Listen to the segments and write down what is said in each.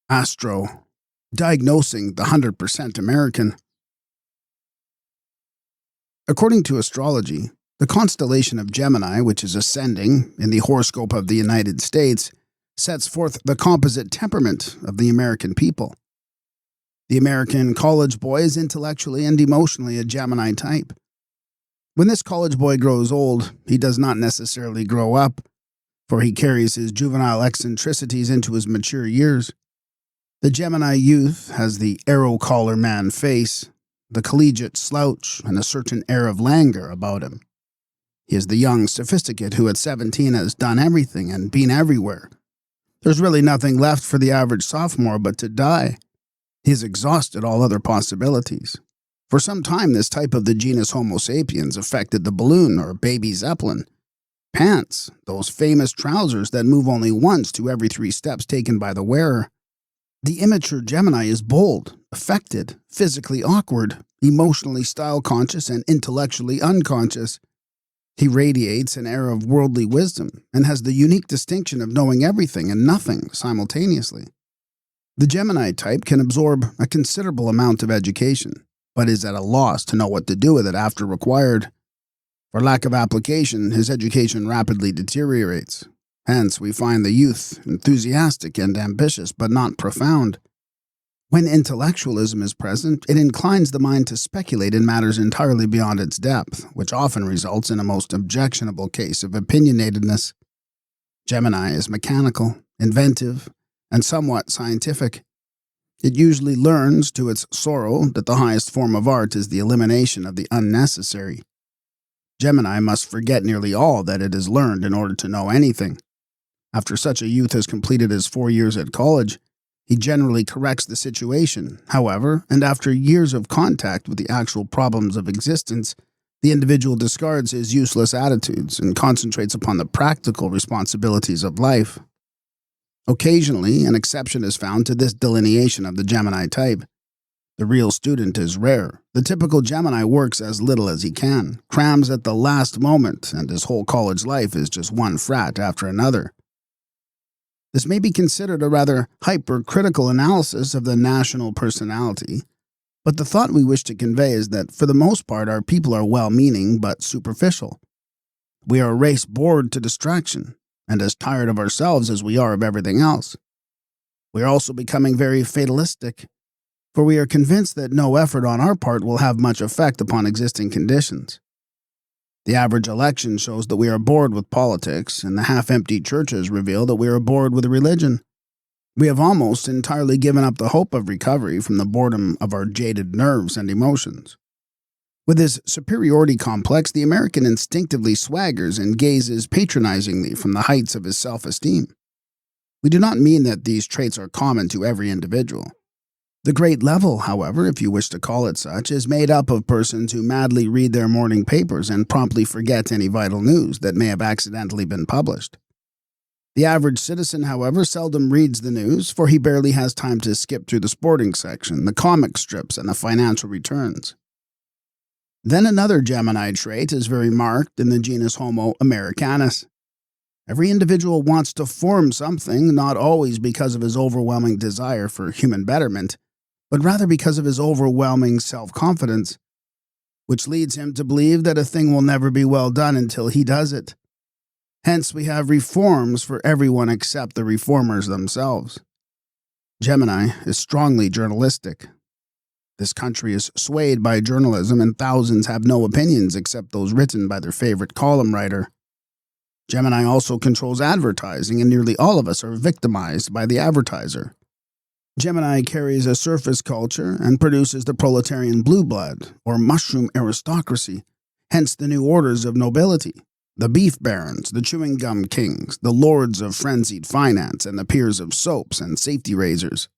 Astro, Diagnosing the 100% American. According to astrology, the constellation of Gemini, which is ascending in the horoscope of the United States, sets forth the composite temperament of the American people. The American college boy is intellectually and emotionally a Gemini type. When this college boy grows old, he does not necessarily grow up, for he carries his juvenile eccentricities into his mature years. The Gemini youth has the arrow-collar man face, the collegiate slouch, and a certain air of languor about him. He is the young sophisticate who at 17 has done everything and been everywhere. There's really nothing left for the average sophomore but to die. He has exhausted all other possibilities. For some time, this type of the genus Homo sapiens affected the balloon or baby zeppelin. Pants, those famous trousers that move only once to every 3 steps taken by the wearer. The immature Gemini is bold, affected, physically awkward, emotionally style-conscious, and intellectually unconscious. He radiates an air of worldly wisdom and has the unique distinction of knowing everything and nothing simultaneously. The Gemini type can absorb a considerable amount of education, but is at a loss to know what to do with it after required. For lack of application, his education rapidly deteriorates. Hence, we find the youth enthusiastic and ambitious, but not profound. When intellectualism is present, it inclines the mind to speculate in matters entirely beyond its depth, which often results in a most objectionable case of opinionatedness. Gemini is mechanical, inventive, and somewhat scientific. It usually learns to its sorrow that the highest form of art is the elimination of the unnecessary. Gemini must forget nearly all that it has learned in order to know anything. After such a youth has completed his 4 years at college, he generally corrects the situation, however, and after years of contact with the actual problems of existence, the individual discards his useless attitudes and concentrates upon the practical responsibilities of life. Occasionally, an exception is found to this delineation of the Gemini type. The real student is rare. The typical Gemini works as little as he can, crams at the last moment, and his whole college life is just one frat after another. This may be considered a rather hypercritical analysis of the national personality, but the thought we wish to convey is that for the most part our people are well-meaning but superficial. We are a race bored to distraction, and as tired of ourselves as we are of everything else. We are also becoming very fatalistic, for we are convinced that no effort on our part will have much effect upon existing conditions. The average election shows that we are bored with politics, and the half-empty churches reveal that we are bored with religion. We have almost entirely given up the hope of recovery from the boredom of our jaded nerves and emotions. With his superiority complex, the American instinctively swaggers and gazes patronizingly from the heights of his self-esteem. We do not mean that these traits are common to every individual. The great level, however, if you wish to call it such, is made up of persons who madly read their morning papers and promptly forget any vital news that may have accidentally been published. The average citizen, however, seldom reads the news, for he barely has time to skip through the sporting section, the comic strips, and the financial returns. Then another Gemini trait is very marked in the genus Homo Americanus. Every individual wants to form something, not always because of his overwhelming desire for human betterment, but rather because of his overwhelming self-confidence, which leads him to believe that a thing will never be well done until he does it. Hence, we have reforms for everyone except the reformers themselves. Gemini is strongly journalistic. This country is swayed by journalism, and thousands have no opinions except those written by their favorite column writer. Gemini also controls advertising, and nearly all of us are victimized by the advertiser. Gemini carries a surface culture and produces the proletarian blue blood, or mushroom aristocracy, hence the new orders of nobility, the beef barons, the chewing gum kings, the lords of frenzied finance, and the peers of soaps and safety razors.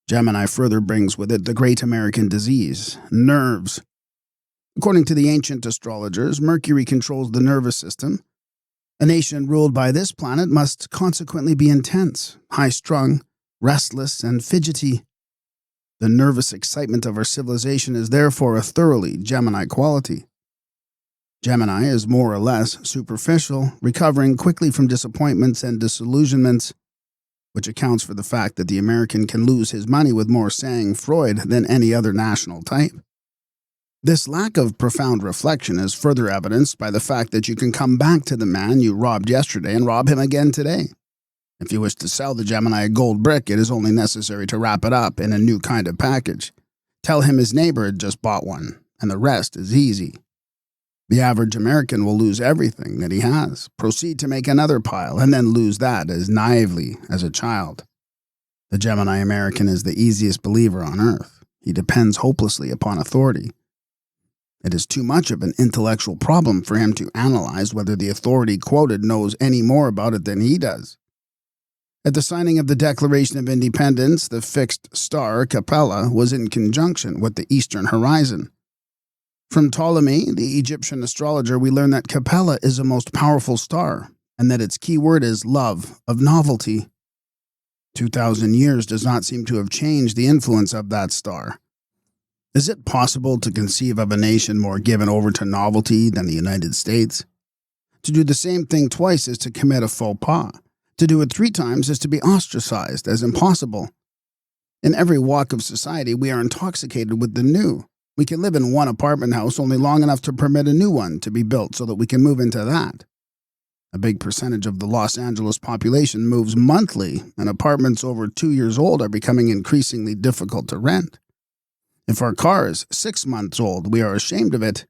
Gemini further brings with it the great American disease, nerves. According to the ancient astrologers, Mercury controls the nervous system. A nation ruled by this planet must consequently be intense, high-strung, restless, and fidgety. The nervous excitement of our civilization is therefore a thoroughly Gemini quality. Gemini is more or less superficial, recovering quickly from disappointments and disillusionments, which accounts for the fact that the American can lose his money with more sang-froid than any other national type. This lack of profound reflection is further evidenced by the fact that you can come back to the man you robbed yesterday and rob him again today. If you wish to sell the Gemini a gold brick, it is only necessary to wrap it up in a new kind of package. Tell him his neighbor had just bought one, and the rest is easy. The average American will lose everything that he has, proceed to make another pile, and then lose that as naively as a child. The Gemini American is the easiest believer on earth. He depends hopelessly upon authority. It is too much of an intellectual problem for him to analyze whether the authority quoted knows any more about it than he does. At the signing of the Declaration of Independence, the fixed star Capella was in conjunction with the eastern horizon. From Ptolemy, the Egyptian astrologer, we learn that Capella is a most powerful star, and that its key word is love of novelty. 2,000 years does not seem to have changed the influence of that star. Is it possible to conceive of a nation more given over to novelty than the United States? To do the same thing twice is to commit a faux pas. To do it 3 times is to be ostracized as impossible. In every walk of society, we are intoxicated with the new. We can live in one apartment house only long enough to permit a new one to be built so that we can move into that. A big percentage of the Los Angeles population moves monthly, and apartments over 2 years old are becoming increasingly difficult to rent. If our car is 6 months old, we are ashamed of it.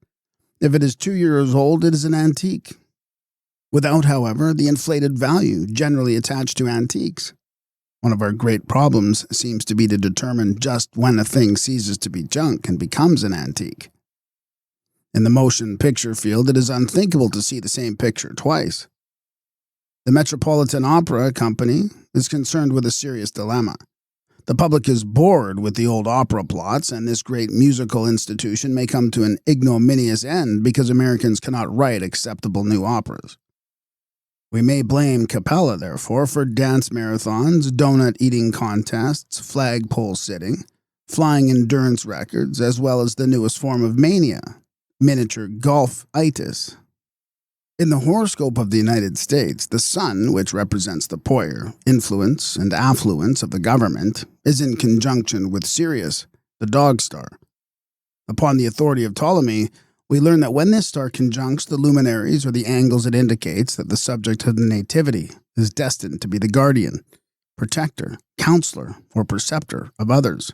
If it is 2 years old, it is an antique. Without, however, the inflated value generally attached to antiques. One of our great problems seems to be to determine just when a thing ceases to be junk and becomes an antique. In the motion picture field, it is unthinkable to see the same picture twice. The Metropolitan Opera Company is concerned with a serious dilemma. The public is bored with the old opera plots, and this great musical institution may come to an ignominious end because Americans cannot write acceptable new operas. We may blame Capella, therefore, for dance marathons, donut-eating contests, flagpole sitting, flying endurance records, as well as the newest form of mania, miniature golf-itis. In the horoscope of the United States, the sun, which represents the power, influence, and affluence of the government, is in conjunction with Sirius, the dog star. Upon the authority of Ptolemy, we learn that when this star conjuncts the luminaries or the angles it indicates that the subject of the nativity is destined to be the guardian, protector, counselor, or preceptor of others.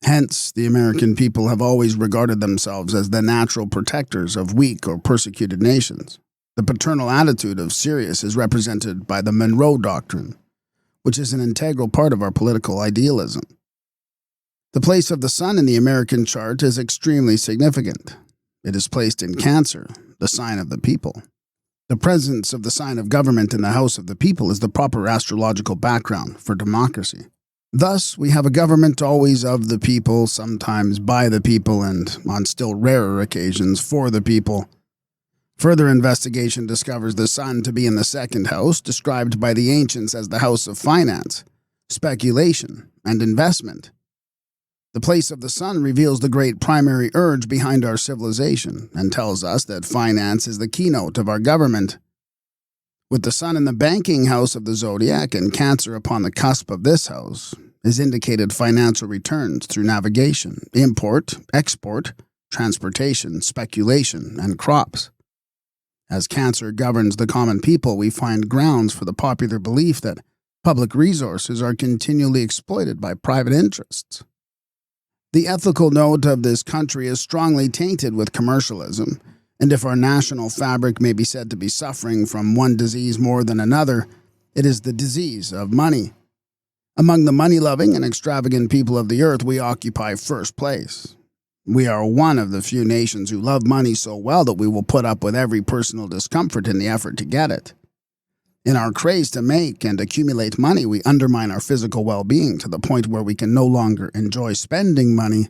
Hence, the American people have always regarded themselves as the natural protectors of weak or persecuted nations. The paternal attitude of Sirius is represented by the Monroe Doctrine, which is an integral part of our political idealism. The place of the sun in the American chart is extremely significant. It is placed in Cancer, the sign of the people. The presence of the sign of government in the house of the people is the proper astrological background for democracy. Thus, we have a government always of the people, sometimes by the people, and on still rarer occasions for the people. Further investigation discovers the sun to be in the second house, described by the ancients as the house of finance, speculation, and investment. The place of the sun reveals the great primary urge behind our civilization and tells us that finance is the keynote of our government. With the sun in the banking house of the zodiac and Cancer upon the cusp of this house, is indicated financial returns through navigation, import, export, transportation, speculation, and crops. As Cancer governs the common people, we find grounds for the popular belief that public resources are continually exploited by private interests. The ethical note of this country is strongly tainted with commercialism, and if our national fabric may be said to be suffering from one disease more than another, it is the disease of money. Among the money-loving and extravagant people of the earth, we occupy first place. We are one of the few nations who love money so well that we will put up with every personal discomfort in the effort to get it. In our craze to make and accumulate money, we undermine our physical well-being to the point where we can no longer enjoy spending money.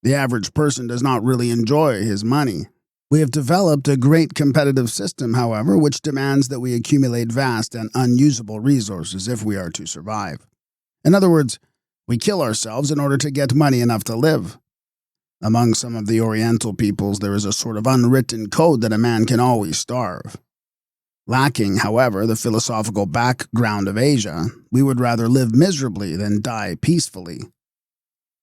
The average person does not really enjoy his money. We have developed a great competitive system, however, which demands that we accumulate vast and unusable resources if we are to survive. In other words, we kill ourselves in order to get money enough to live. Among some of the Oriental peoples, there is a sort of unwritten code that a man can always starve. Lacking, however, the philosophical background of Asia, we would rather live miserably than die peacefully.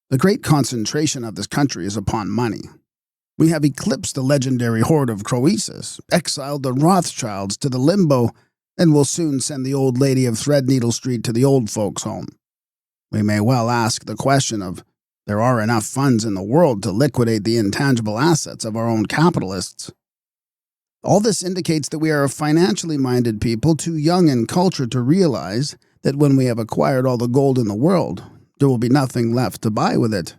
The great concentration of this country is upon money. We have eclipsed the legendary horde of Croesus, exiled the Rothschilds to the limbo, and will soon send the old lady of Threadneedle Street to the old folks' home. We may well ask the question of, there are enough funds in the world to liquidate the intangible assets of our own capitalists. All this indicates that we are a financially minded people too young in culture to realize that when we have acquired all the gold in the world, there will be nothing left to buy with it.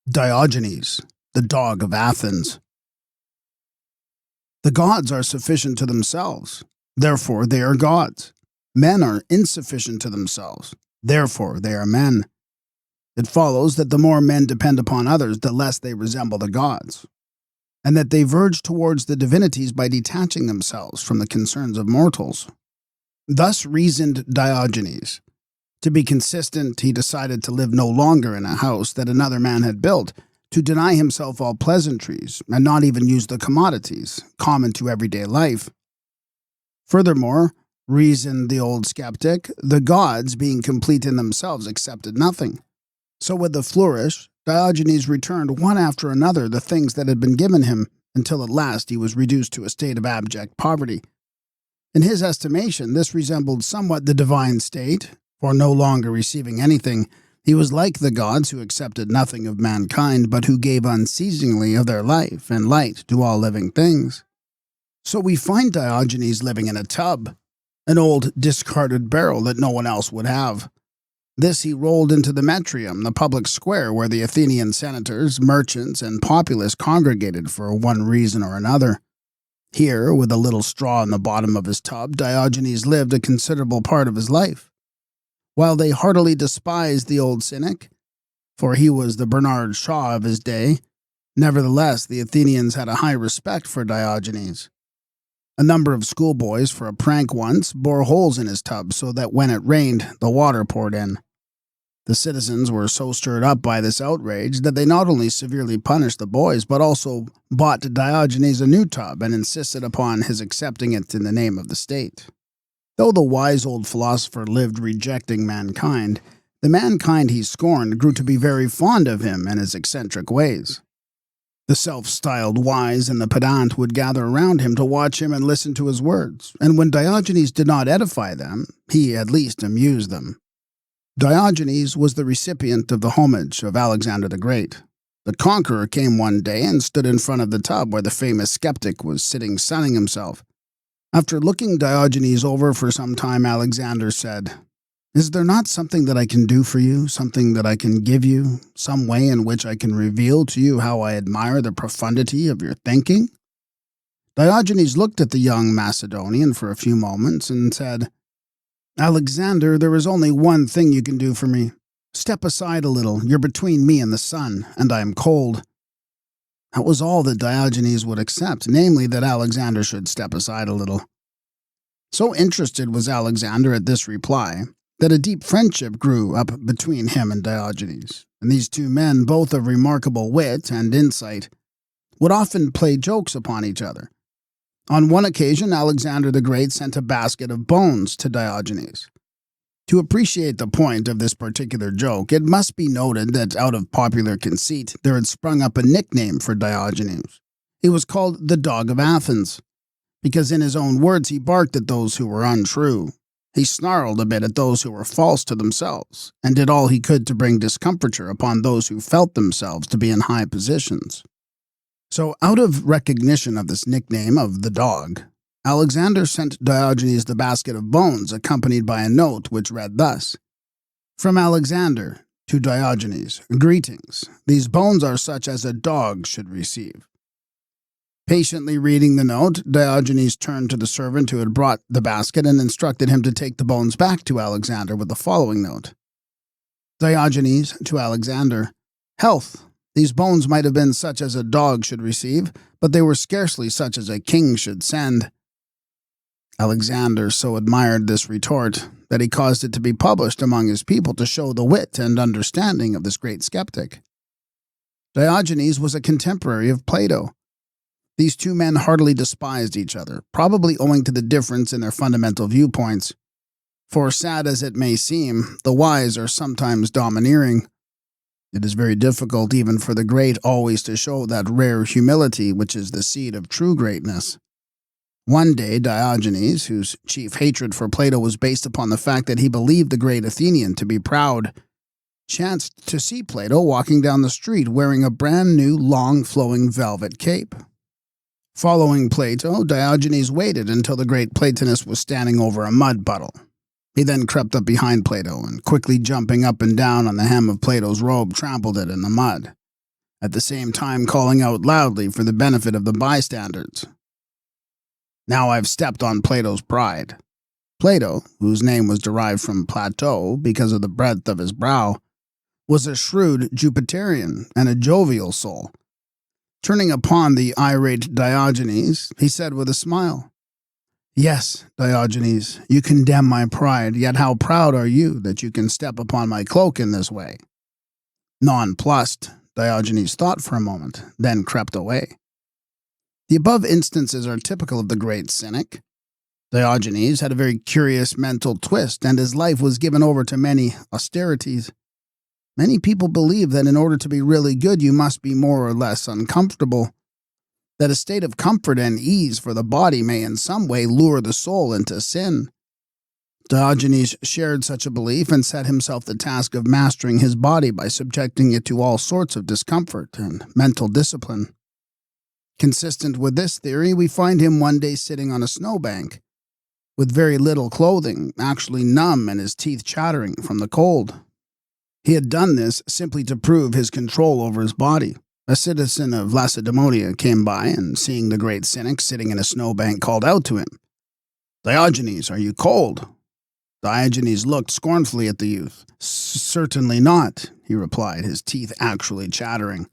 Diogenes, the dog of Athens. The gods are sufficient to themselves, therefore they are gods. Men are insufficient to themselves, therefore they are men. It follows that the more men depend upon others, the less they resemble the gods, and that they verge towards the divinities by detaching themselves from the concerns of mortals. Thus reasoned Diogenes. To be consistent, he decided to live no longer in a house that another man had built, to deny himself all pleasantries, and not even use the commodities common to everyday life. Furthermore, reasoned the old skeptic, the gods, being complete in themselves, accepted nothing. So with a flourish, Diogenes returned one after another the things that had been given him, until at last he was reduced to a state of abject poverty. In his estimation, this resembled somewhat the divine state, for no longer receiving anything, he was like the gods who accepted nothing of mankind, but who gave unceasingly of their life and light to all living things. So we find Diogenes living in a tub, an old discarded barrel that no one else would have. This he rolled into the Metrium, the public square where the Athenian senators, merchants, and populace congregated for one reason or another. Here, with a little straw in the bottom of his tub, Diogenes lived a considerable part of his life. While they heartily despised the old cynic, for he was the Bernard Shaw of his day, nevertheless the Athenians had a high respect for Diogenes. A number of schoolboys, for a prank once, bore holes in his tub so that when it rained, the water poured in. The citizens were so stirred up by this outrage that they not only severely punished the boys, but also bought Diogenes a new tub and insisted upon his accepting it in the name of the state. Though the wise old philosopher lived rejecting mankind, the mankind he scorned grew to be very fond of him and his eccentric ways. The self-styled wise and the pedant would gather around him to watch him and listen to his words, and when Diogenes did not edify them, he at least amused them. Diogenes was the recipient of the homage of Alexander the Great. The conqueror came one day and stood in front of the tub where the famous skeptic was sitting sunning himself. After looking Diogenes over for some time, Alexander said, "Is there not something that I can do for you, something that I can give you, some way in which I can reveal to you how I admire the profundity of your thinking?" Diogenes looked at the young Macedonian for a few moments and said, "Alexander, there is only one thing you can do for me. Step aside a little, you're between me and the sun, and I am cold." That was all that Diogenes would accept, namely that Alexander should step aside a little. So interested was Alexander at this reply, that a deep friendship grew up between him and Diogenes, and these two men, both of remarkable wit and insight, would often play jokes upon each other. On one occasion, Alexander the Great sent a basket of bones to Diogenes. To appreciate the point of this particular joke, it must be noted that out of popular conceit, there had sprung up a nickname for Diogenes. He was called the Dog of Athens, because in his own words he barked at those who were untrue. He snarled a bit at those who were false to themselves, and did all he could to bring discomfiture upon those who felt themselves to be in high positions. So, out of recognition of this nickname of the dog, Alexander sent Diogenes the basket of bones, accompanied by a note which read thus: "From Alexander to Diogenes, greetings. These bones are such as a dog should receive." Patiently reading the note, Diogenes turned to the servant who had brought the basket and instructed him to take the bones back to Alexander with the following note: "Diogenes to Alexander, health. These bones might have been such as a dog should receive, but they were scarcely such as a king should send." Alexander so admired this retort that he caused it to be published among his people to show the wit and understanding of this great skeptic. Diogenes was a contemporary of Plato. These two men heartily despised each other, probably owing to the difference in their fundamental viewpoints. For sad as it may seem, the wise are sometimes domineering. It is very difficult even for the great always to show that rare humility which is the seed of true greatness. One day Diogenes, whose chief hatred for Plato was based upon the fact that he believed the great Athenian to be proud, chanced to see Plato walking down the street wearing a brand new long flowing velvet cape. Following Plato, Diogenes waited until the great Platonist was standing over a mud puddle. He then crept up behind Plato and, quickly jumping up and down on the hem of Plato's robe, trampled it in the mud, at the same time calling out loudly for the benefit of the bystanders. Now I've stepped on Plato's pride. Plato, whose name was derived from plateau because of the breadth of his brow, was a shrewd Jupiterian and a jovial soul. Turning upon the irate Diogenes, he said with a smile, "Yes, Diogenes, you condemn my pride, yet how proud are you that you can step upon my cloak in this way?" Nonplussed, Diogenes thought for a moment, then crept away. The above instances are typical of the great cynic. Diogenes had a very curious mental twist, and his life was given over to many austerities. Many people believe that in order to be really good you must be more or less uncomfortable, that a state of comfort and ease for the body may in some way lure the soul into sin. Diogenes shared such a belief and set himself the task of mastering his body by subjecting it to all sorts of discomfort and mental discipline. Consistent with this theory, we find him one day sitting on a snowbank, with very little clothing, actually numb and his teeth chattering from the cold. He had done this simply to prove his control over his body. A citizen of Lacedaemonia came by and, seeing the great cynic sitting in a snowbank, called out to him, "Diogenes, are you cold?" Diogenes looked scornfully at the youth. "Certainly not," he replied, his teeth actually chattering.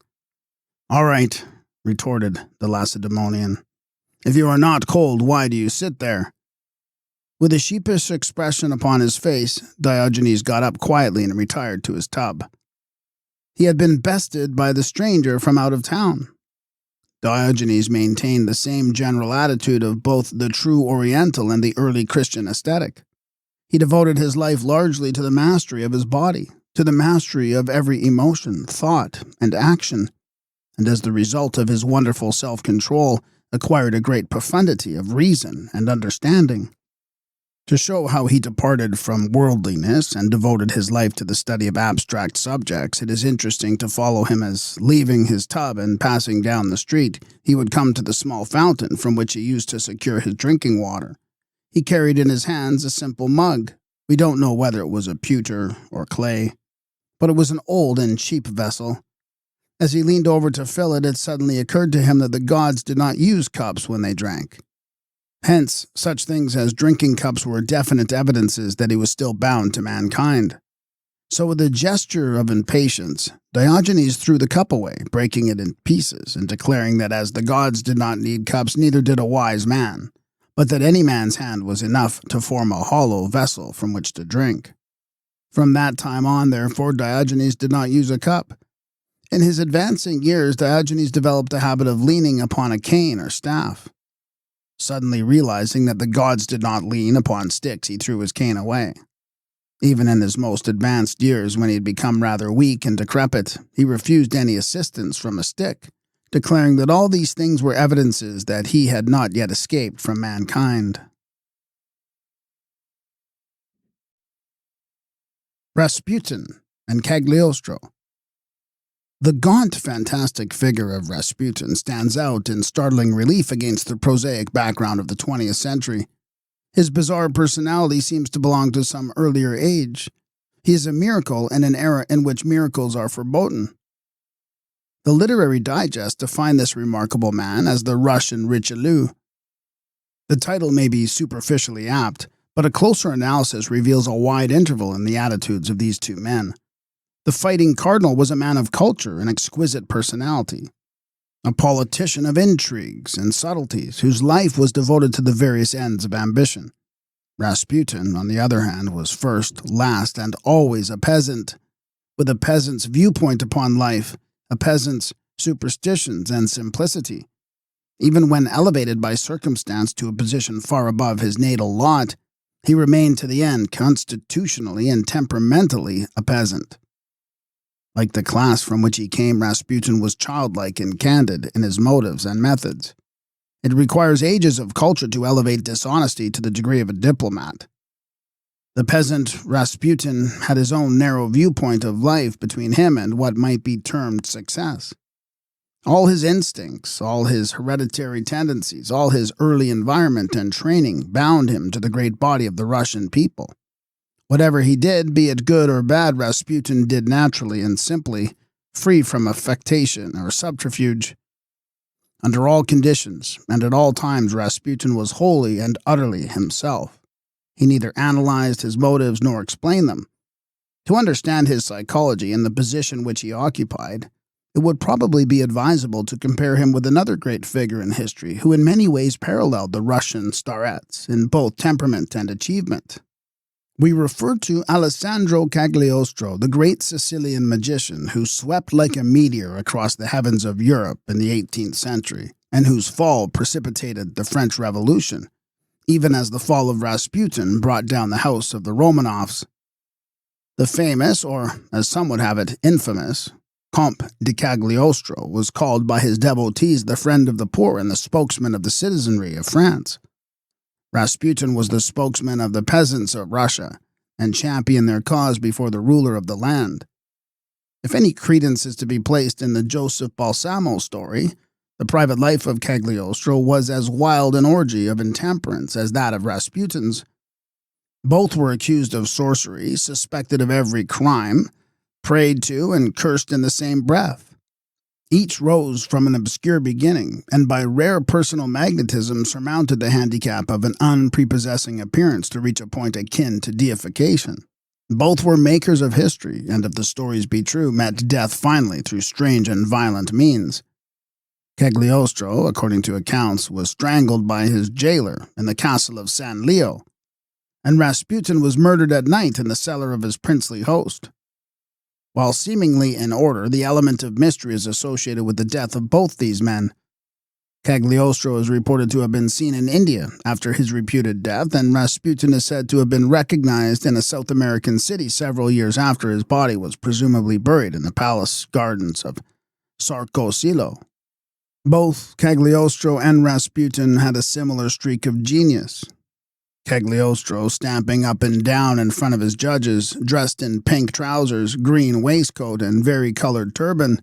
"All right," retorted the Lacedaemonian. "If you are not cold, why do you sit there?" With a sheepish expression upon his face, Diogenes got up quietly and retired to his tub. He had been bested by the stranger from out of town. Diogenes maintained the same general attitude of both the true Oriental and the early Christian ascetic. He devoted his life largely to the mastery of his body, to the mastery of every emotion, thought, and action, and as the result of his wonderful self-control, acquired a great profundity of reason and understanding. To show how he departed from worldliness and devoted his life to the study of abstract subjects, it is interesting to follow him as, leaving his tub and passing down the street, he would come to the small fountain from which he used to secure his drinking water. He carried in his hands a simple mug. We don't know whether it was a pewter or clay, but it was an old and cheap vessel. As he leaned over to fill it, it suddenly occurred to him that the gods did not use cups when they drank. Hence, such things as drinking cups were definite evidences that he was still bound to mankind. So with a gesture of impatience, Diogenes threw the cup away, breaking it in pieces, and declaring that as the gods did not need cups, neither did a wise man, but that any man's hand was enough to form a hollow vessel from which to drink. From that time on, therefore, Diogenes did not use a cup. In his advancing years, Diogenes developed a habit of leaning upon a cane or staff. Suddenly realizing that the gods did not lean upon sticks, he threw his cane away. Even in his most advanced years, when he had become rather weak and decrepit, he refused any assistance from a stick, declaring that all these things were evidences that he had not yet escaped from mankind. Rasputin and Cagliostro. The gaunt, fantastic figure of Rasputin stands out in startling relief against the prosaic background of the 20th century. His bizarre personality seems to belong to some earlier age. He is a miracle in an era in which miracles are forbidden. The Literary Digest defined this remarkable man as the Russian Richelieu. The title may be superficially apt, but a closer analysis reveals a wide interval in the attitudes of these two men. The fighting cardinal was a man of culture and exquisite personality, a politician of intrigues and subtleties whose life was devoted to the various ends of ambition. Rasputin, on the other hand, was first, last, and always a peasant, with a peasant's viewpoint upon life, a peasant's superstitions and simplicity. Even when elevated by circumstance to a position far above his natal lot, he remained to the end constitutionally and temperamentally a peasant. Like the class from which he came, Rasputin was childlike and candid in his motives and methods. It requires ages of culture to elevate dishonesty to the degree of a diplomat. The peasant Rasputin had his own narrow viewpoint of life between him and what might be termed success. All his instincts, all his hereditary tendencies, all his early environment and training bound him to the great body of the Russian people. Whatever he did, be it good or bad, Rasputin did naturally and simply, free from affectation or subterfuge. Under all conditions and at all times, Rasputin was wholly and utterly himself. He neither analyzed his motives nor explained them. To understand his psychology and the position which he occupied, it would probably be advisable to compare him with another great figure in history who in many ways paralleled the Russian starets in both temperament and achievement. We refer to Alessandro Cagliostro, the great Sicilian magician who swept like a meteor across the heavens of Europe in the 18th century, and whose fall precipitated the French Revolution, even as the fall of Rasputin brought down the house of the Romanovs. The famous, or as some would have it, infamous, Comte de Cagliostro was called by his devotees the friend of the poor and the spokesman of the citizenry of France. Rasputin was the spokesman of the peasants of Russia, and championed their cause before the ruler of the land. If any credence is to be placed in the Joseph Balsamo story, the private life of Cagliostro was as wild an orgy of intemperance as that of Rasputin's. Both were accused of sorcery, suspected of every crime, prayed to and cursed in the same breath. Each rose from an obscure beginning, and by rare personal magnetism surmounted the handicap of an unprepossessing appearance to reach a point akin to deification. Both were makers of history, and if the stories be true, met death finally through strange and violent means. Cagliostro, according to accounts, was strangled by his jailer in the castle of San Leo, and Rasputin was murdered at night in the cellar of his princely host. While seemingly in order, the element of mystery is associated with the death of both these men. Cagliostro is reported to have been seen in India after his reputed death, and Rasputin is said to have been recognized in a South American city several years after his body was presumably buried in the palace gardens of Sarcosilo. Both Cagliostro and Rasputin had a similar streak of genius. Cagliostro stamping up and down in front of his judges, dressed in pink trousers, green waistcoat, and vari-colored turban,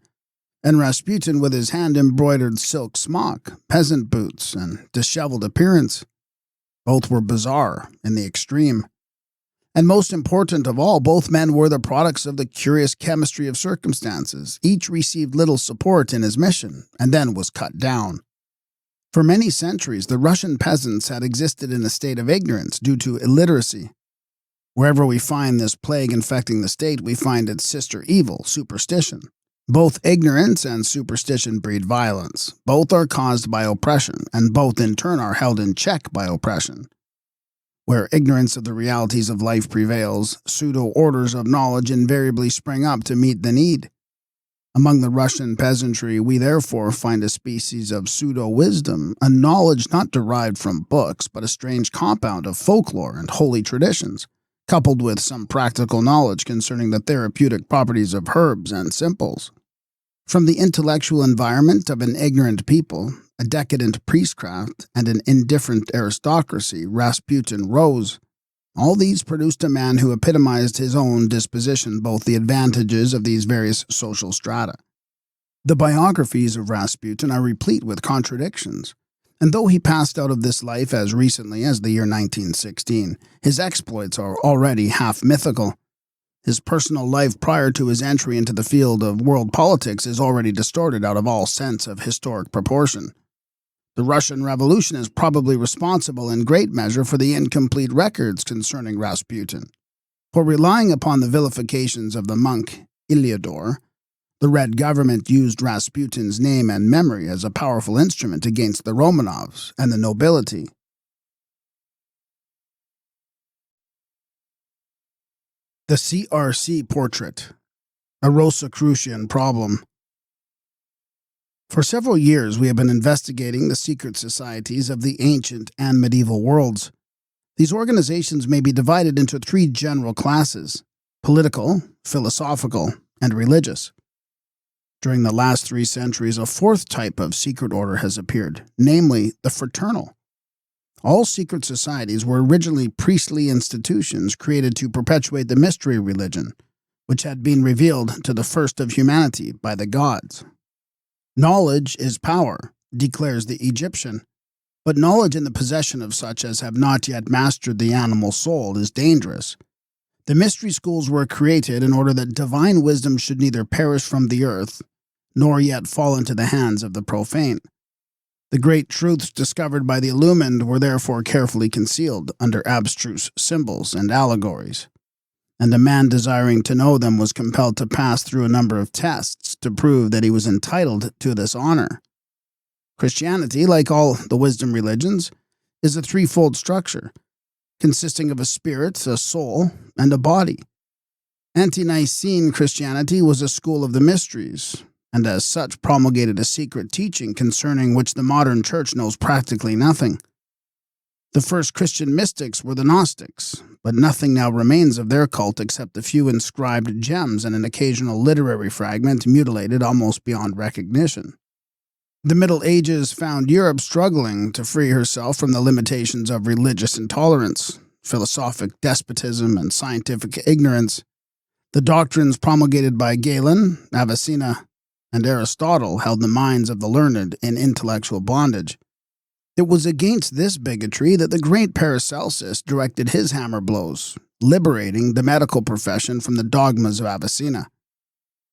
and Rasputin with his hand-embroidered silk smock, peasant boots, and disheveled appearance. Both were bizarre in the extreme. And most important of all, both men were the products of the curious chemistry of circumstances. Each received little support in his mission, and then was cut down. For many centuries, the Russian peasants had existed in a state of ignorance due to illiteracy. Wherever we find this plague infecting the state, we find its sister evil, superstition. Both ignorance and superstition breed violence. Both are caused by oppression, and both in turn are held in check by oppression. Where ignorance of the realities of life prevails, pseudo-orders of knowledge invariably spring up to meet the need. Among the Russian peasantry, we therefore find a species of pseudo-wisdom, a knowledge not derived from books, but a strange compound of folklore and holy traditions, coupled with some practical knowledge concerning the therapeutic properties of herbs and simples. From the intellectual environment of an ignorant people, a decadent priestcraft, and an indifferent aristocracy, Rasputin rose. All these produced a man who epitomized his own disposition, both the advantages of these various social strata. The biographies of Rasputin are replete with contradictions, and though he passed out of this life as recently as the year 1916, his exploits are already half mythical. His personal life prior to his entry into the field of world politics is already distorted out of all sense of historic proportion. The Russian Revolution is probably responsible in great measure for the incomplete records concerning Rasputin. For relying upon the vilifications of the monk Iliador, the Red government used Rasputin's name and memory as a powerful instrument against the Romanovs and the nobility. The CRC Portrait, a Rosicrucian Problem. For several years, we have been investigating the secret societies of the ancient and medieval worlds. These organizations may be divided into three general classes: political, philosophical, and religious. During the last 3 centuries, a fourth type of secret order has appeared, namely the fraternal. All secret societies were originally priestly institutions created to perpetuate the mystery religion, which had been revealed to the first of humanity by the gods. Knowledge is power, declares the Egyptian, but knowledge in the possession of such as have not yet mastered the animal soul is dangerous. The mystery schools were created in order that divine wisdom should neither perish from the earth, nor yet fall into the hands of the profane. The great truths discovered by the illumined were therefore carefully concealed under abstruse symbols and allegories, and a man desiring to know them was compelled to pass through a number of tests to prove that he was entitled to this honor. Christianity, like all the wisdom religions, is a threefold structure, consisting of a spirit, a soul, and a body. Ante-Nicene Christianity was a school of the mysteries, and as such promulgated a secret teaching concerning which the modern church knows practically nothing. The first Christian mystics were the Gnostics, but nothing now remains of their cult except a few inscribed gems and an occasional literary fragment mutilated almost beyond recognition. The Middle Ages found Europe struggling to free herself from the limitations of religious intolerance, philosophic despotism, and scientific ignorance. The doctrines promulgated by Galen, Avicenna, and Aristotle held the minds of the learned in intellectual bondage. It was against this bigotry that the great Paracelsus directed his hammer blows, liberating the medical profession from the dogmas of Avicenna.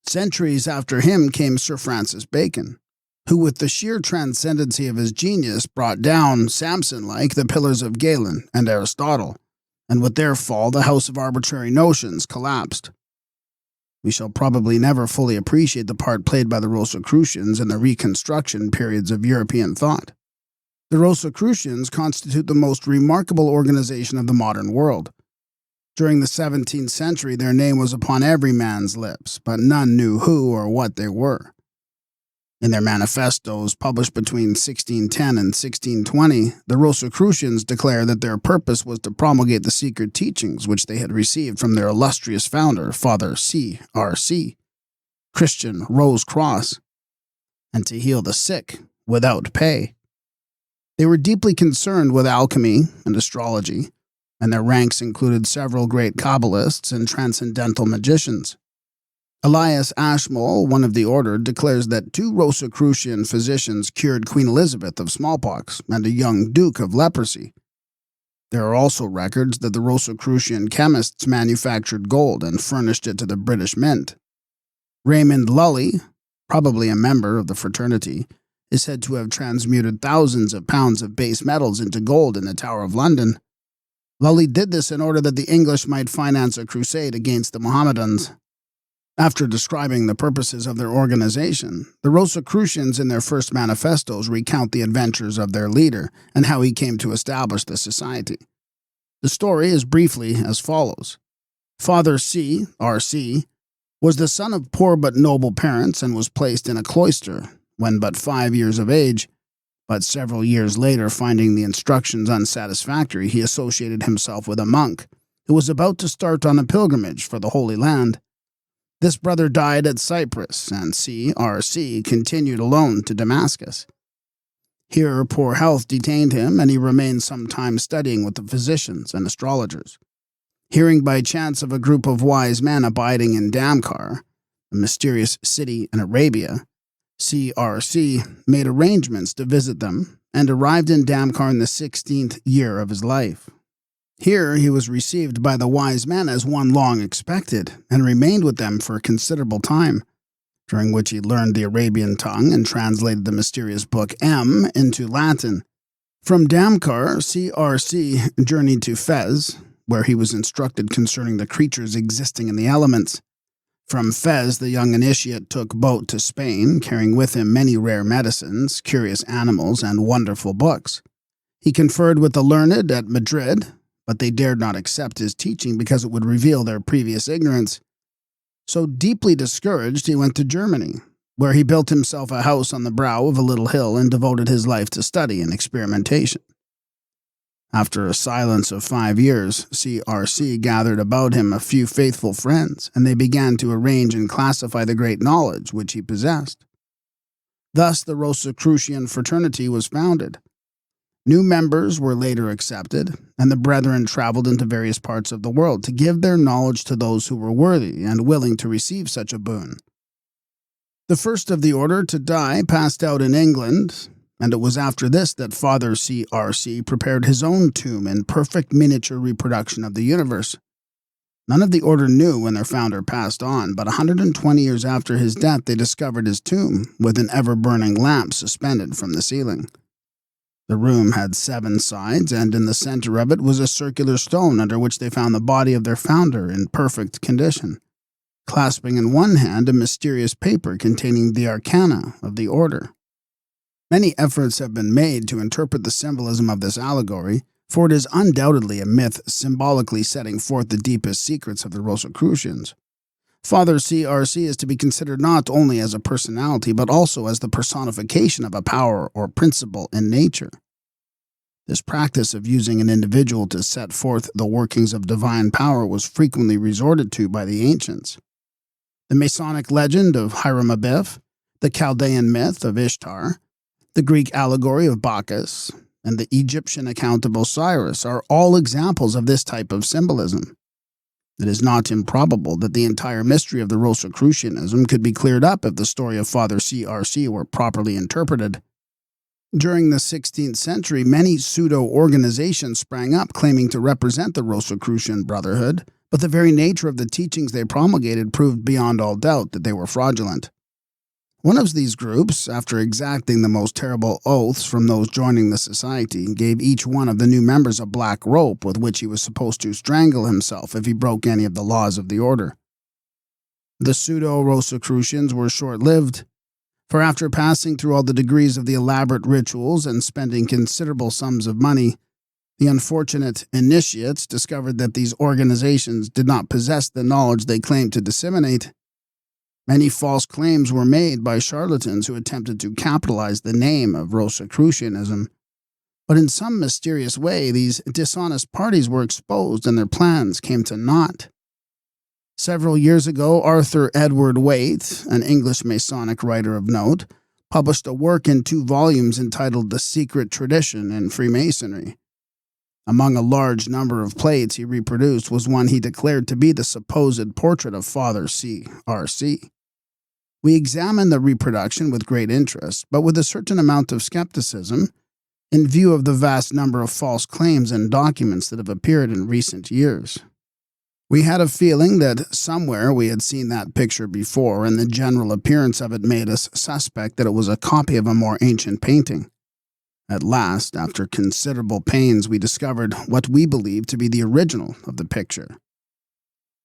Centuries after him came Sir Francis Bacon, who with the sheer transcendency of his genius brought down, Samson-like, the pillars of Galen and Aristotle, and with their fall the house of arbitrary notions collapsed. We shall probably never fully appreciate the part played by the Rosicrucians in the reconstruction periods of European thought. The Rosicrucians constitute the most remarkable organization of the modern world. During the 17th century, their name was upon every man's lips, but none knew who or what they were. In their manifestos, published between 1610 and 1620, the Rosicrucians declare that their purpose was to promulgate the secret teachings which they had received from their illustrious founder, Father C.R.C., Christian Rose Cross, and to heal the sick without pay. They were deeply concerned with alchemy and astrology, and their ranks included several great Kabbalists and transcendental magicians. Elias Ashmole, one of the order, declares that 2 Rosicrucian physicians cured Queen Elizabeth of smallpox and a young duke of leprosy. There are also records that the Rosicrucian chemists manufactured gold and furnished it to the British Mint. Raymond Lully, probably a member of the fraternity, is said to have transmuted thousands of pounds of base metals into gold in the Tower of London. Lully did this in order that the English might finance a crusade against the Mohammedans. After describing the purposes of their organization, the Rosicrucians in their first manifestos recount the adventures of their leader and how he came to establish the society. The story is briefly as follows. Father C.R.C. was the son of poor but noble parents and was placed in a cloister when but 5 years of age, but several years later, finding the instructions unsatisfactory, he associated himself with a monk who was about to start on a pilgrimage for the Holy Land. This brother died at Cyprus, and C.R.C. continued alone to Damascus. Here poor health detained him, and he remained some time studying with the physicians and astrologers. Hearing by chance of a group of wise men abiding in Damcar, a mysterious city in Arabia, C.R.C. made arrangements to visit them and arrived in Damcar in the 16th year of his life. Here he was received by the wise men as one long expected, and remained with them for a considerable time, during which he learned the Arabian tongue and translated the mysterious book M into Latin. From Damcar, C.R.C. journeyed to Fez, where he was instructed concerning the creatures existing in the elements. From Fez, the young initiate took boat to Spain, carrying with him many rare medicines, curious animals, and wonderful books. He conferred with the learned at Madrid, but they dared not accept his teaching because it would reveal their previous ignorance. So deeply discouraged, he went to Germany, where he built himself a house on the brow of a little hill and devoted his life to study and experimentation. After a silence of 5 years, CRC gathered about him a few faithful friends, and they began to arrange and classify the great knowledge which he possessed. Thus the Rosicrucian fraternity was founded. New members were later accepted, and the brethren traveled into various parts of the world to give their knowledge to those who were worthy and willing to receive such a boon. The first of the order to die passed out in England, and it was after this that Father CRC prepared his own tomb in perfect miniature reproduction of the universe. None of the order knew when their founder passed on, but 120 years after his death they discovered his tomb with an ever-burning lamp suspended from the ceiling. The room had 7 sides, and in the center of it was a circular stone under which they found the body of their founder in perfect condition, clasping in one hand a mysterious paper containing the arcana of the order. Many efforts have been made to interpret the symbolism of this allegory, for it is undoubtedly a myth symbolically setting forth the deepest secrets of the Rosicrucians. Father CRC is to be considered not only as a personality, but also as the personification of a power or principle in nature. This practice of using an individual to set forth the workings of divine power was frequently resorted to by the ancients. The Masonic legend of Hiram Abiff, the Chaldean myth of Ishtar, the Greek allegory of Bacchus, and the Egyptian account of Osiris are all examples of this type of symbolism. It is not improbable that the entire mystery of the Rosicrucianism could be cleared up if the story of Father CRC were properly interpreted. During the 16th century, many pseudo-organizations sprang up claiming to represent the Rosicrucian Brotherhood, but the very nature of the teachings they promulgated proved beyond all doubt that they were fraudulent. One of these groups, after exacting the most terrible oaths from those joining the society, gave each one of the new members a black rope with which he was supposed to strangle himself if he broke any of the laws of the order. The pseudo-Rosicrucians were short-lived, for after passing through all the degrees of the elaborate rituals and spending considerable sums of money, the unfortunate initiates discovered that these organizations did not possess the knowledge they claimed to disseminate. Many false claims were made by charlatans who attempted to capitalize the name of Rosicrucianism, but in some mysterious way these dishonest parties were exposed and their plans came to naught. Several years ago, Arthur Edward Waite, an English Masonic writer of note, published a work in 2 volumes entitled The Secret Tradition in Freemasonry. Among a large number of plates he reproduced was one he declared to be the supposed portrait of Father CRC. We examined the reproduction with great interest, but with a certain amount of skepticism, in view of the vast number of false claims and documents that have appeared in recent years. We had a feeling that somewhere we had seen that picture before, and the general appearance of it made us suspect that it was a copy of a more ancient painting. At last, after considerable pains, we discovered what we believed to be the original of the picture.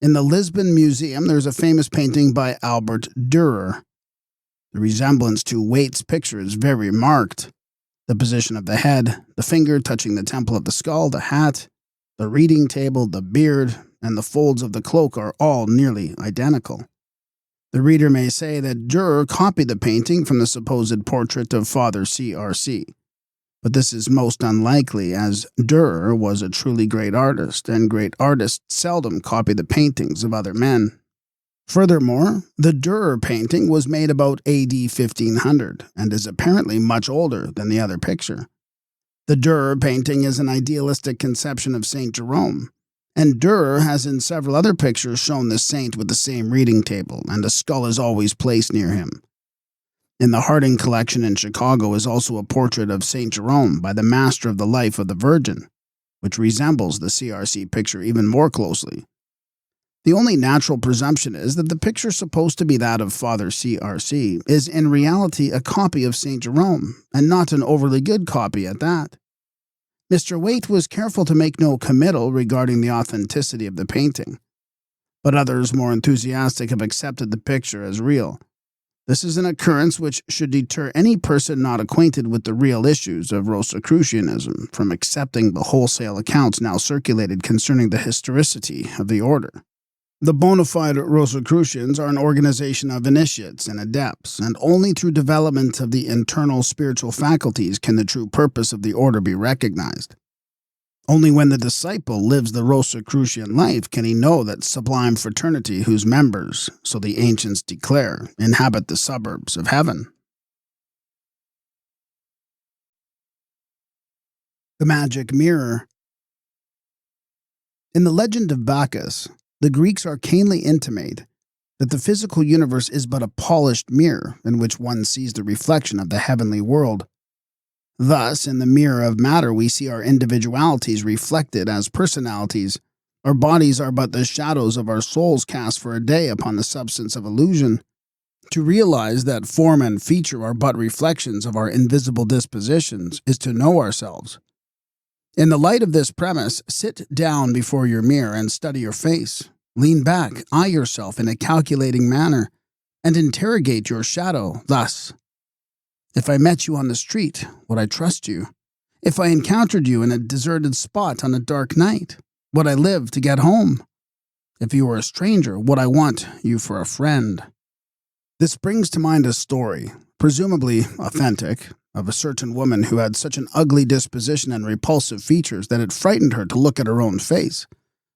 In the Lisbon Museum, there is a famous painting by Albert Dürer. The resemblance to Waite's picture is very marked. The position of the head, the finger touching the temple of the skull, the hat, the reading table, the beard, and the folds of the cloak are all nearly identical. The reader may say that Dürer copied the painting from the supposed portrait of Father CRC. But this is most unlikely, as Dürer was a truly great artist, and great artists seldom copy the paintings of other men. Furthermore, the Dürer painting was made about AD 1500, and is apparently much older than the other picture. The Dürer painting is an idealistic conception of Saint Jerome, and Dürer has in several other pictures shown the saint with the same reading table, and a skull is always placed near him. In the Harding collection in Chicago is also a portrait of St. Jerome by the Master of the Life of the Virgin, which resembles the CRC picture even more closely. The only natural presumption is that the picture supposed to be that of Father CRC is in reality a copy of St. Jerome, and not an overly good copy at that. Mr. Waite was careful to make no committal regarding the authenticity of the painting, but others more enthusiastic have accepted the picture as real. This is an occurrence which should deter any person not acquainted with the real issues of Rosicrucianism from accepting the wholesale accounts now circulated concerning the historicity of the order. The bona fide Rosicrucians are an organization of initiates and adepts, and only through development of the internal spiritual faculties can the true purpose of the order be recognized. Only when the disciple lives the Rosicrucian life can he know that sublime fraternity whose members, so the ancients declare, inhabit the suburbs of heaven. The Magic Mirror. In the legend of Bacchus, the Greeks arcanely intimate that the physical universe is but a polished mirror in which one sees the reflection of the heavenly world. Thus, in the mirror of matter we see our individualities reflected as personalities. Our bodies are but the shadows of our souls cast for a day upon the substance of illusion. To realize that form and feature are but reflections of our invisible dispositions is to know ourselves. In the light of this premise, sit down before your mirror and study your face. Lean back, eye yourself in a calculating manner, and interrogate your shadow thus. If I met you on the street, would I trust you? If I encountered you in a deserted spot on a dark night, would I live to get home? If you were a stranger, would I want you for a friend? This brings to mind a story, presumably authentic, of a certain woman who had such an ugly disposition and repulsive features that it frightened her to look at her own face,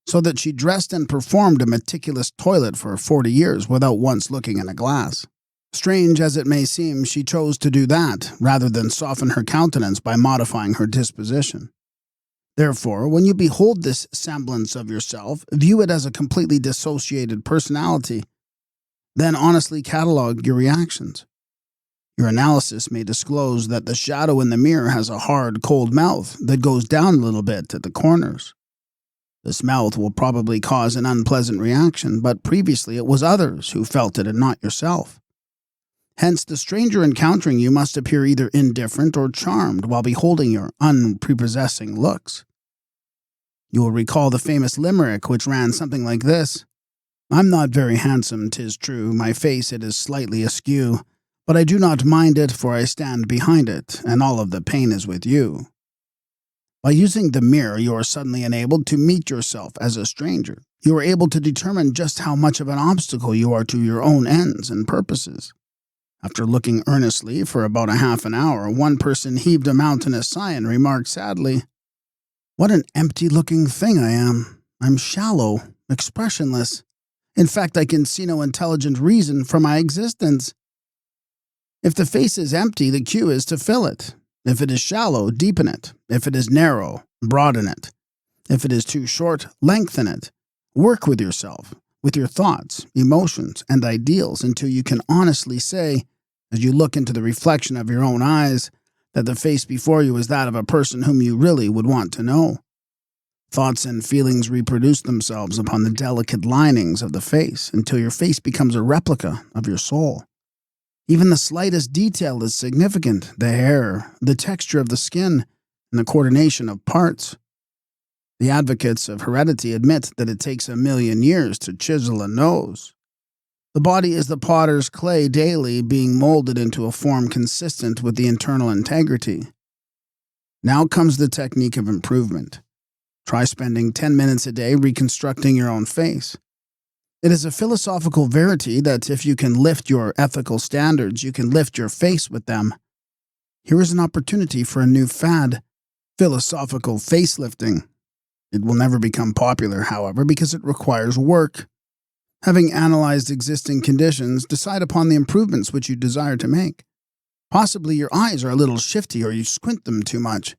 so that she dressed and performed a meticulous toilet for 40 years without once looking in a glass. Strange as it may seem, she chose to do that, rather than soften her countenance by modifying her disposition. Therefore, when you behold this semblance of yourself, view it as a completely dissociated personality. Then honestly catalogue your reactions. Your analysis may disclose that the shadow in the mirror has a hard, cold mouth that goes down a little bit at the corners. This mouth will probably cause an unpleasant reaction, but previously it was others who felt it and not yourself. Hence, the stranger encountering you must appear either indifferent or charmed while beholding your unprepossessing looks. You will recall the famous limerick which ran something like this: I'm not very handsome, 'tis true, my face it is slightly askew, but I do not mind it, for I stand behind it, and all of the pain is with you. By using the mirror, you are suddenly enabled to meet yourself as a stranger. You are able to determine just how much of an obstacle you are to your own ends and purposes. After looking earnestly for about a half an hour, one person heaved a mountainous sigh and remarked sadly, What an empty-looking thing I am. I'm shallow, expressionless. In fact, I can see no intelligent reason for my existence. If the face is empty, the cue is to fill it. If it is shallow, deepen it. If it is narrow, broaden it. If it is too short, lengthen it. Work with yourself, with your thoughts, emotions, and ideals until you can honestly say, as you look into the reflection of your own eyes, that the face before you is that of a person whom you really would want to know. Thoughts and feelings reproduce themselves upon the delicate linings of the face until your face becomes a replica of your soul. Even the slightest detail is significant: the hair, the texture of the skin, and the coordination of parts. The advocates of heredity admit that it takes 1,000,000 years to chisel a nose. The body is the potter's clay daily being molded into a form consistent with the internal integrity. Now comes the technique of improvement. Try spending 10 minutes a day reconstructing your own face. It is a philosophical verity that if you can lift your ethical standards, you can lift your face with them. Here is an opportunity for a new fad: philosophical facelifting. It will never become popular, however, because it requires work. Having analyzed existing conditions, decide upon the improvements which you desire to make. Possibly your eyes are a little shifty or you squint them too much.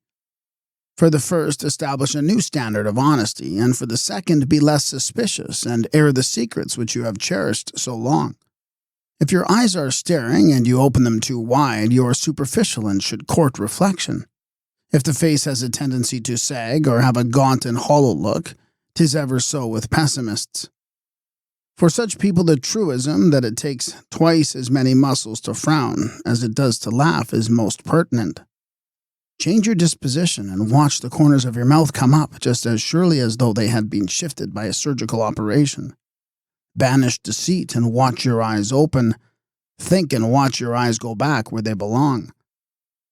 For the first, establish a new standard of honesty, and for the second, be less suspicious and air the secrets which you have cherished so long. If your eyes are staring and you open them too wide, you are superficial and should court reflection. If the face has a tendency to sag or have a gaunt and hollow look, 'tis ever so with pessimists. For such people, the truism that it takes twice as many muscles to frown as it does to laugh is most pertinent. Change your disposition and watch the corners of your mouth come up just as surely as though they had been shifted by a surgical operation. Banish deceit and watch your eyes open. Think and watch your eyes go back where they belong.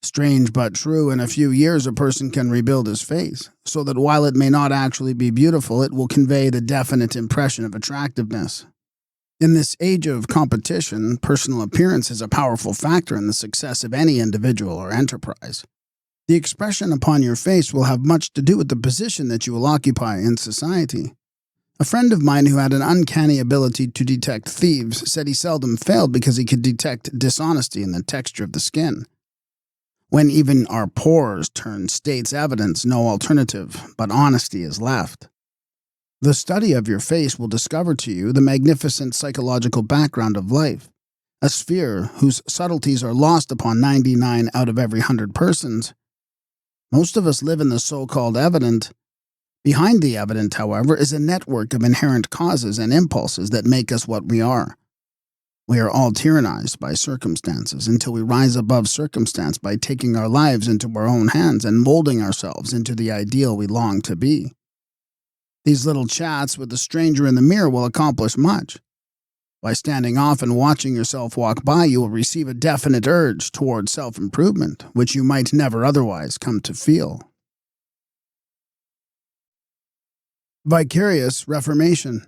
Strange but true, in a few years a person can rebuild his face, so that while it may not actually be beautiful, it will convey the definite impression of attractiveness. In this age of competition, personal appearance is a powerful factor in the success of any individual or enterprise. The expression upon your face will have much to do with the position that you will occupy in society. A friend of mine who had an uncanny ability to detect thieves said he seldom failed because he could detect dishonesty in the texture of the skin. When even our pores turn state's evidence, no alternative but honesty is left. The study of your face will discover to you the magnificent psychological background of life, a sphere whose subtleties are lost upon 99 out of every 100 persons. Most of us live in the so-called evident. Behind the evident, however, is a network of inherent causes and impulses that make us what we are. We are all tyrannized by circumstances until we rise above circumstance by taking our lives into our own hands and molding ourselves into the ideal we long to be. These little chats with the stranger in the mirror will accomplish much. By standing off and watching yourself walk by, you will receive a definite urge toward self-improvement, which you might never otherwise come to feel. Vicarious Reformation.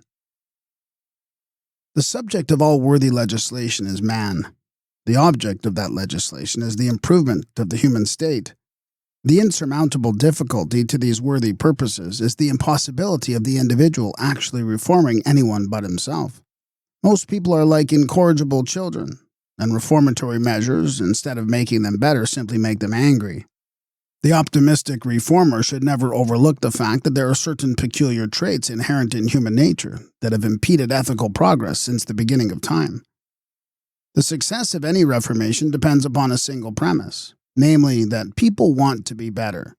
The subject of all worthy legislation is man. The object of that legislation is the improvement of the human state. The insurmountable difficulty to these worthy purposes is the impossibility of the individual actually reforming anyone but himself. Most people are like incorrigible children, and reformatory measures, instead of making them better, simply make them angry. The optimistic reformer should never overlook the fact that there are certain peculiar traits inherent in human nature that have impeded ethical progress since the beginning of time. The success of any reformation depends upon a single premise, namely that people want to be better.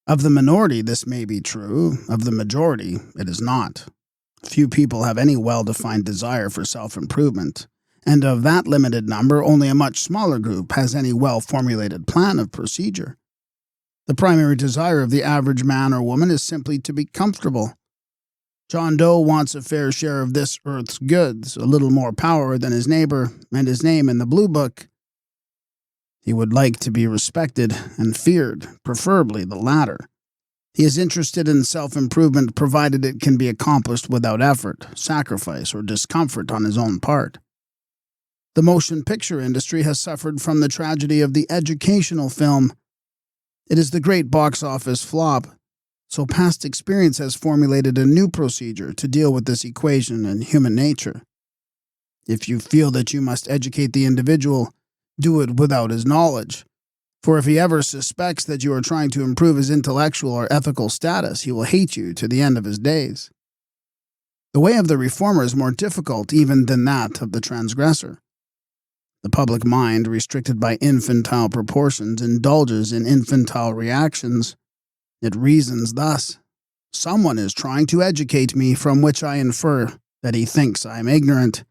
Of the minority, this may be true. Of the majority, it is not. Few people have any well-defined desire for self-improvement, and of that limited number, only a much smaller group has any well-formulated plan of procedure. The primary desire of the average man or woman is simply to be comfortable. John Doe wants a fair share of this earth's goods, a little more power than his neighbor, and his name in the Blue Book. He would like to be respected and feared, preferably the latter. He is interested in self-improvement provided it can be accomplished without effort, sacrifice, or discomfort on his own part. The motion picture industry has suffered from the tragedy of the educational film. It is the great box office flop, so past experience has formulated a new procedure to deal with this equation in human nature. If you feel that you must educate the individual, do it without his knowledge. For if he ever suspects that you are trying to improve his intellectual or ethical status, he will hate you to the end of his days. The way of the reformer is more difficult even than that of the transgressor. The public mind, restricted by infantile proportions, indulges in infantile reactions. It reasons thus: someone is trying to educate me, from which I infer that he thinks I am ignorant.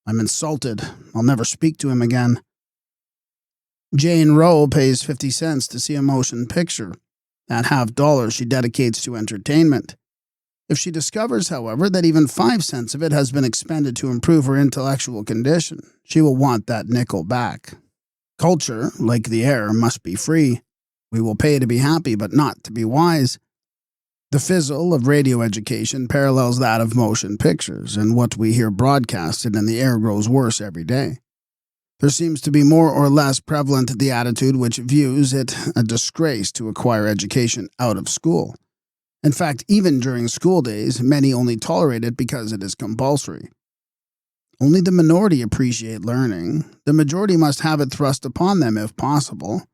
I'm insulted. I'll never speak to him again. Jane Roe pays 50 cents to see a motion picture. That $50 she dedicates to entertainment. If she discovers, however, that even 5 cents of it has been expended to improve her intellectual condition, she will want that nickel back. Culture, like the air, must be free. We will pay to be happy, but not to be wise. The fizzle of radio education parallels that of motion pictures, and what we hear broadcasted in the air grows worse every day. There seems to be more or less prevalent the attitude which views it a disgrace to acquire education out of school. In fact, even during school days, many only tolerate it because it is compulsory. Only the minority appreciate learning. The majority must have it thrust upon them if possible.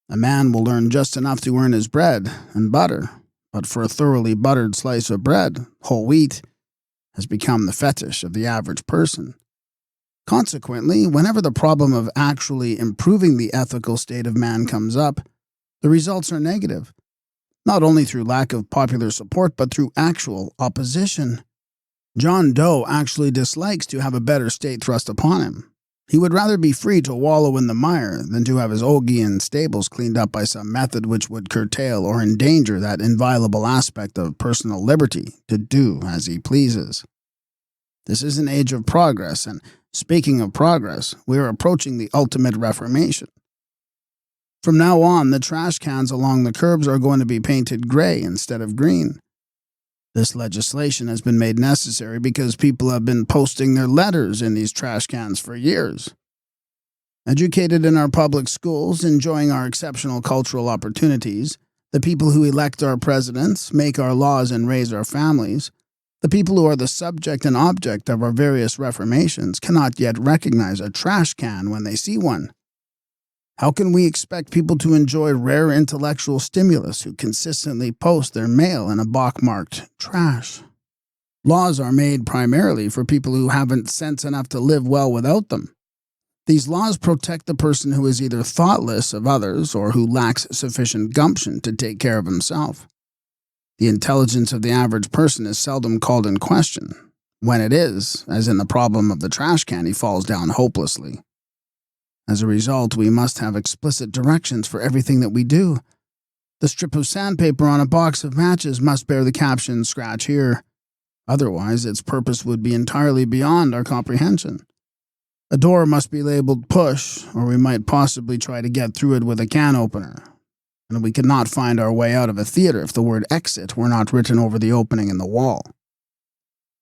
A man will learn just enough to earn his bread and butter, but for a thoroughly buttered slice of bread, whole wheat, has become the fetish of the average person. Consequently, whenever the problem of actually improving the ethical state of man comes up, the results are negative, not only through lack of popular support, but through actual opposition. John Doe actually dislikes to have a better state thrust upon him. He would rather be free to wallow in the mire than to have his Ogian stables cleaned up by some method which would curtail or endanger that inviolable aspect of personal liberty to do as he pleases. This is an age of progress, and Speaking of progress, we are approaching the ultimate reformation. From now on, the trash cans along the curbs are going to be painted gray instead of green. This legislation has been made necessary because people have been posting their letters in these trash cans for years. Educated in our public schools, enjoying our exceptional cultural opportunities, the people who elect our presidents, make our laws and raise our families, the people who are the subject and object of our various reformations cannot yet recognize a trash can when they see one. How can we expect people to enjoy rare intellectual stimulus who consistently post their mail in a box marked trash? Laws are made primarily for people who haven't sense enough to live well without them. These laws protect the person who is either thoughtless of others or who lacks sufficient gumption to take care of himself. The intelligence of the average person is seldom called in question. When it is, as in the problem of the trash can, he falls down hopelessly. As a result, we must have explicit directions for everything that we do. The strip of sandpaper on a box of matches must bear the caption, "Scratch here." Otherwise, its purpose would be entirely beyond our comprehension. A door must be labeled "push," or we might possibly try to get through it with a can opener. And we could not find our way out of a theater if the word "exit" were not written over the opening in the wall.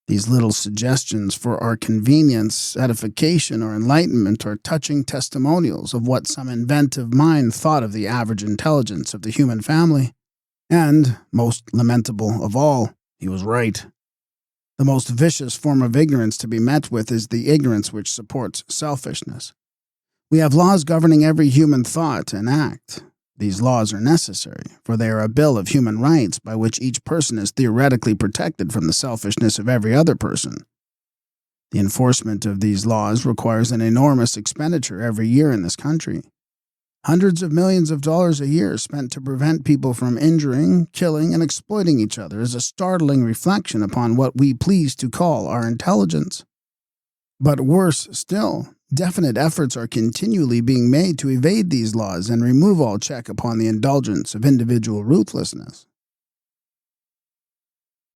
These little suggestions for our convenience, edification, or enlightenment are touching testimonials of what some inventive mind thought of the average intelligence of the human family. And, most lamentable of all, he was right. The most vicious form of ignorance to be met with is the ignorance which supports selfishness. We have laws governing every human thought and act. These laws are necessary, for they are a bill of human rights by which each person is theoretically protected from the selfishness of every other person. The enforcement of these laws requires an enormous expenditure every year in this country. Hundreds of millions of dollars a year spent to prevent people from injuring, killing, and exploiting each other is a startling reflection upon what we please to call our intelligence. But worse still, definite efforts are continually being made to evade these laws and remove all check upon the indulgence of individual ruthlessness.